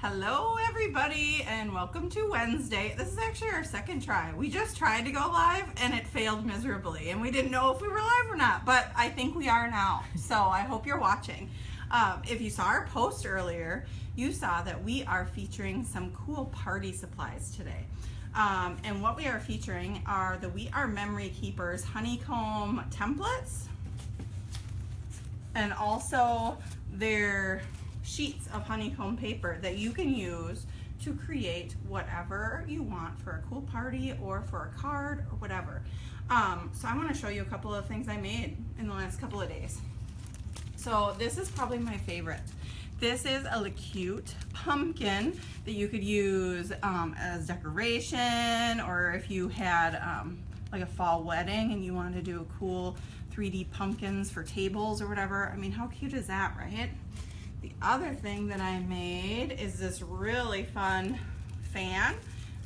Hello everybody and welcome to Wednesday. This is actually our second try. We just tried to go live and it failed miserably and we didn't know if we were live or not, but I think we are now. So I hope you're watching. If you saw our post earlier, you saw that we are featuring some cool party supplies today. And what we are featuring are the WeR Memory Keepers honeycomb templates and also their sheets of honeycomb paper that you can use to create whatever you want for a cool party or for a card or whatever. So I want to show you a couple of things I made in the last couple of days. So this is probably my favorite. This is a cute pumpkin that you could use as decoration, or if you had like a fall wedding and you wanted to do a cool 3D pumpkins for tables or whatever. I mean, how cute is that, right? The other thing that I made is this really fun fan,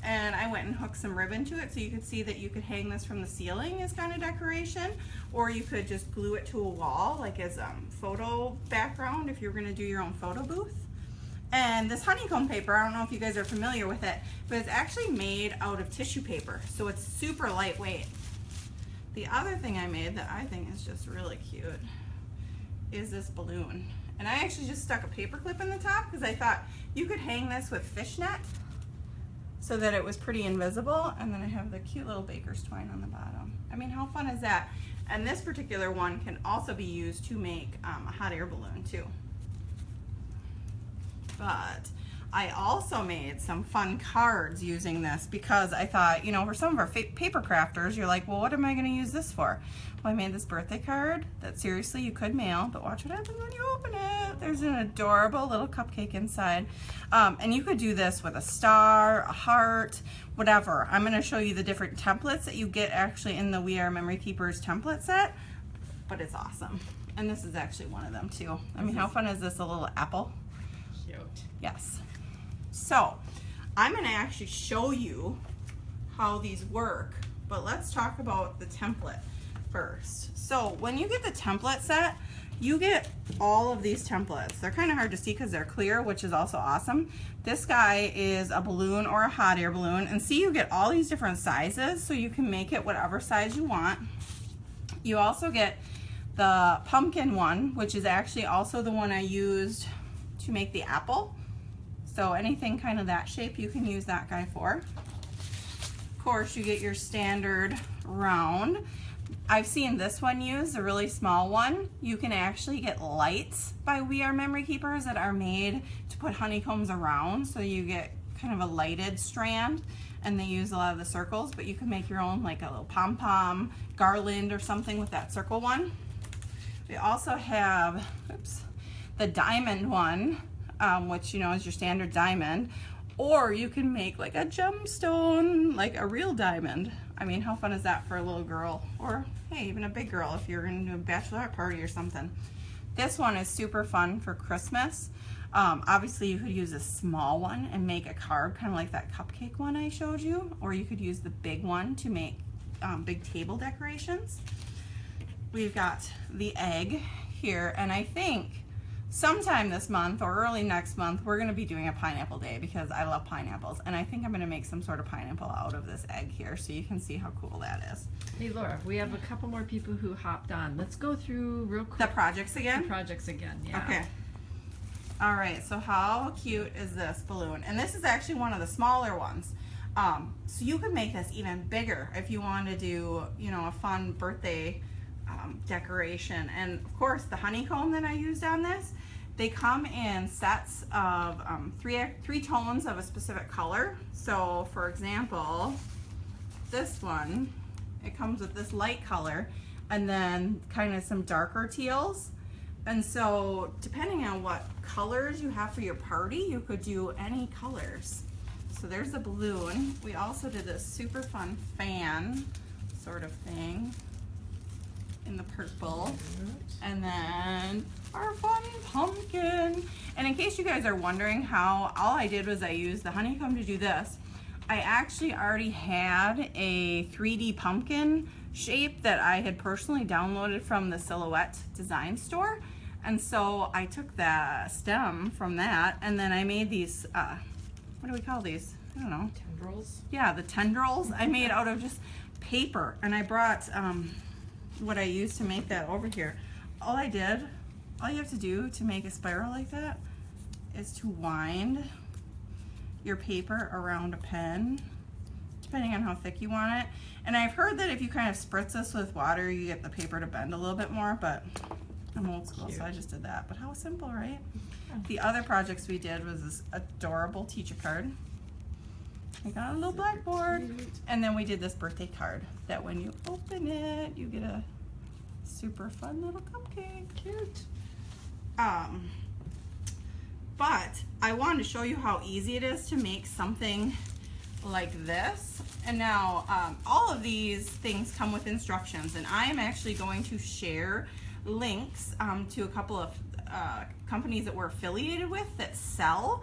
and I went and hooked some ribbon to it so you could see that you could hang this from the ceiling as kind of decoration, or you could just glue it to a wall like as photo background if you're going to do your own photo booth. And this honeycomb paper, I don't know if you guys are familiar with it, but it's actually made out of tissue paper, so it's super lightweight. The other thing I made that I think is just really cute is this balloon. And I actually just stuck a paper clip in the top because I thought you could hang this with fishnet so that it was pretty invisible. And then I have the cute little baker's twine on the bottom. I mean, how fun is that? And this particular one can also be used to make a hot air balloon too. But I also made some fun cards using this because I thought, you know, for some of our paper crafters, you're like, well, what am I going to use this for? Well, I made this birthday card that seriously you could mail, but watch what happens when you open it. There's an adorable little cupcake inside. And you could do this with a star, a heart, whatever. I'm going to show you the different templates that you get actually in the WeR Memory Keepers template set, but it's awesome. And this is actually one of them too. I mean, how fun is this, a little apple? Cute. Yes. So I'm going to actually show you how these work, but let's talk about the template first. So when you get the template set, you get all of these templates. They're kind of hard to see because they're clear, which is also awesome. This guy is a balloon or a hot air balloon, and see, you get all these different sizes, so you can make it whatever size you want. You also get the pumpkin one, which is actually also the one I used to make the apple. So anything kind of that shape, you can use that guy for. Of course, you get your standard round. I've seen this one used, a really small one. You can actually get lights by WeR Memory Keepers that are made to put honeycombs around, so you get kind of a lighted strand, and they use a lot of the circles, but you can make your own, like a little pom-pom garland or something with that circle one. We also have, oops, the diamond one, which, you know, is your standard diamond, or you can make like a gemstone, like a real diamond. I mean, how fun is that for a little girl, or hey, even a big girl if you're gonna do a bachelorette party or something. This one is super fun for Christmas. Obviously you could use a small one and make a card kind of like that cupcake one I showed you, or you could use the big one to make big table decorations. We've got the egg here, and I think sometime this month or early next month, we're going to be doing a pineapple day because I love pineapples, and I think I'm going to make some sort of pineapple out of this egg here so you can see how cool that is. Hey Laura, we have a couple more people who hopped on. Let's go through real quick. The projects again? The projects again, yeah. Okay. All right, so how cute is this balloon? And this is actually one of the smaller ones. So you could make this even bigger if you want to do, you know, a fun birthday decoration. And of course, the honeycomb that I used on this, they come in sets of three tones of a specific color. So for example, this one, it comes with this light color and then kind of some darker teals. And so depending on what colors you have for your party, you could do any colors. So there's the balloon. We also did this super fun fan sort of thing in the purple, and then our fun pumpkin. And in case you guys are wondering how, all I did was I used the honeycomb to do this. I actually already had a 3D pumpkin shape that I had personally downloaded from the Silhouette design store, And so I took the stem from that, and then I made these, what do we call these? I don't know. Tendrils. Yeah, the tendrils I made out of just paper. And I brought what I used to make that over here. All you have to do to make a spiral like that is to wind your paper around a pen, depending on how thick you want it. And I've heard that if you kind of spritz this with water, you get the paper to bend a little bit more, but I'm old school, so I just did that. But how simple, right? The other projects we did was this adorable teacher card. I got a little blackboard, and then we did this birthday card that when you open it, you get a super fun little cupcake. Cute. But I wanted to show you how easy it is to make something like this. And now all of these things come with instructions, and I am actually going to share links to a couple of companies that we're affiliated with that sell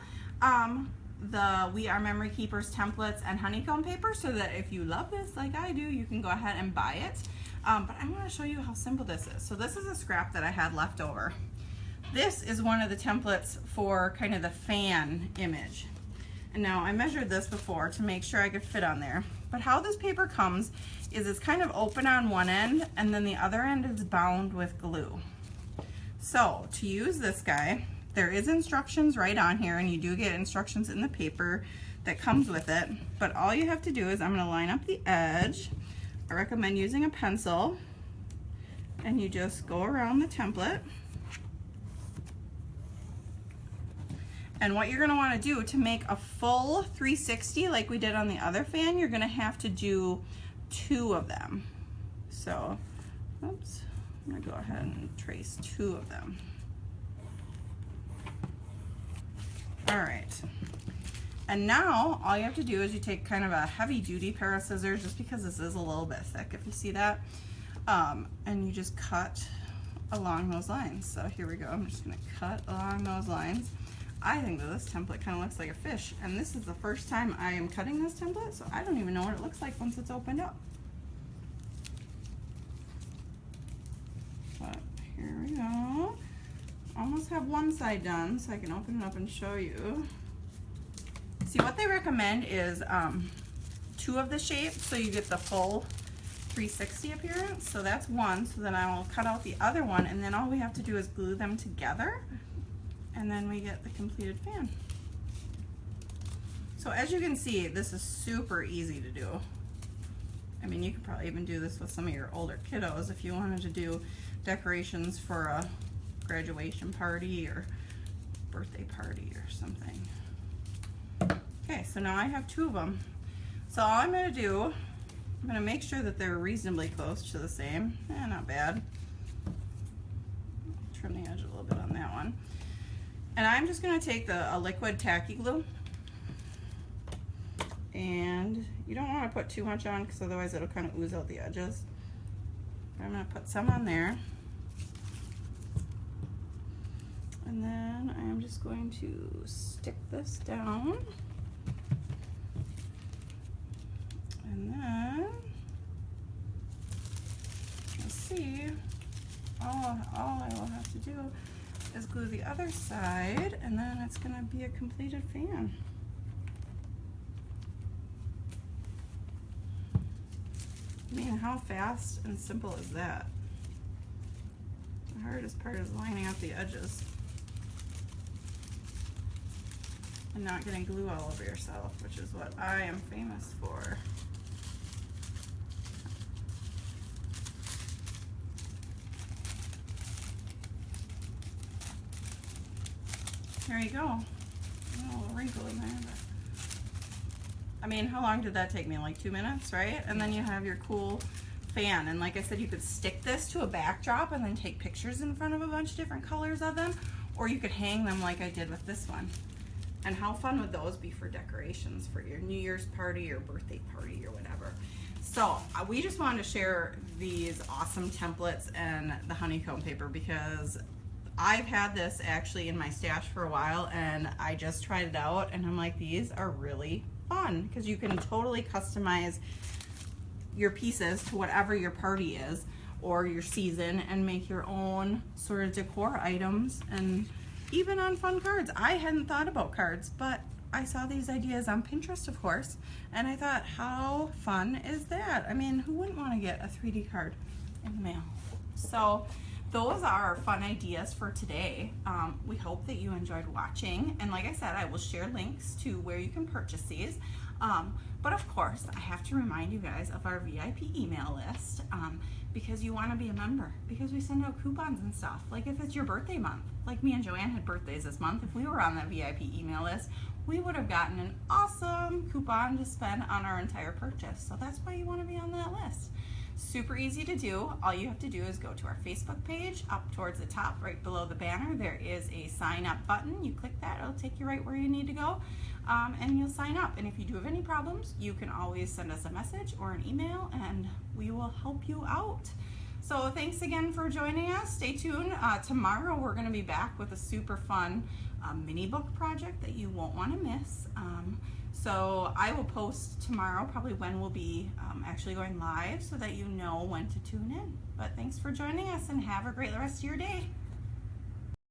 the WeR Memory Keepers templates and honeycomb paper, so that if you love this like I do, you can go ahead and buy it. But I'm going to show you how simple this is. So this is a scrap that I had left over. This is one of the templates for kind of the fan image. And now I measured this before to make sure I could fit on there. But how this paper comes is it's kind of open on one end, and then the other end is bound with glue. So to use this guy, there is instructions right on here, and you do get instructions in the paper that comes with it. But all you have to do is, I'm going to line up the edge. I recommend using a pencil, and you just go around the template. And what you're going to want to do to make a full 360 like we did on the other fan, you're going to have to do 2 of them. So, oops, I'm going to go ahead and trace 2 of them. All right. And now all you have to do is you take kind of a heavy duty pair of scissors, just because this is a little bit thick, if you see that, and you just cut along those lines. So here we go. I'm just going to cut along those lines. I think that this template kind of looks like a fish, and this is the first time I am cutting this template, so I don't even know what it looks like once it's opened up. But here we go. Almost have one side done, so I can open it up and show you. See, what they recommend is 2 of the shape, so you get the full 360 appearance. So that's one, so then I will cut out the other one, and then all we have to do is glue them together, and then we get the completed fan. So as you can see, this is super easy to do. I mean, you could probably even do this with some of your older kiddos if you wanted to do decorations for a graduation party or birthday party or something. Okay, so now I have 2 of them. So all I'm going to do, I'm going to make sure that they're reasonably close to the same. Not bad. Trim the edge a little bit on that one. And I'm just going to take a liquid tacky glue. And you don't want to put too much on, because otherwise it'll kind of ooze out the edges. But I'm going to put some on there. And then I'm just going to stick this down. And then, let's see, all I will have to do is glue the other side, and then it's going to be a completed fan. I mean, how fast and simple is that? The hardest part is lining up the edges and not getting glue all over yourself, which is what I am famous for. There you go. A little wrinkle in there. But I mean, how long did that take me? Like 2 minutes, right? And then you have your cool fan. And like I said, you could stick this to a backdrop and then take pictures in front of a bunch of different colors of them, or you could hang them like I did with this one. And how fun would those be for decorations for your New Year's party or birthday party or whatever. So we just wanted to share these awesome templates and the honeycomb paper, because I've had this actually in my stash for a while, and I just tried it out, and I'm like, these are really fun, because you can totally customize your pieces to whatever your party is, or your season and make your own sort of decor items, and even on fun cards. I hadn't thought about cards, but I saw these ideas on Pinterest, of course, and I thought, how fun is that? I mean, who wouldn't want to get a 3D card in the mail? So those are our fun ideas for today. We hope that you enjoyed watching, and like I said, I will share links to where you can purchase these. But of course, I have to remind you guys of our VIP email list, because you want to be a member, because we send out coupons and stuff. Like if it's your birthday month, like me and Joanne had birthdays this month, if we were on that VIP email list, we would have gotten an awesome coupon to spend on our entire purchase. So that's why you want to be on that list. Super easy to do. All you have to do is go to our Facebook page. Up towards the top, right below the banner, there is a sign up button. You click that, it'll take you right where you need to go, and you'll sign up. And if you do have any problems, you can always send us a message or an email, and we will help you out. So thanks again for joining us. Stay tuned. Tomorrow we're going to be back with a super fun mini book project that you won't want to miss. So I will post tomorrow probably when we'll be actually going live, so that you know when to tune in. But thanks for joining us, and have a great rest of your day.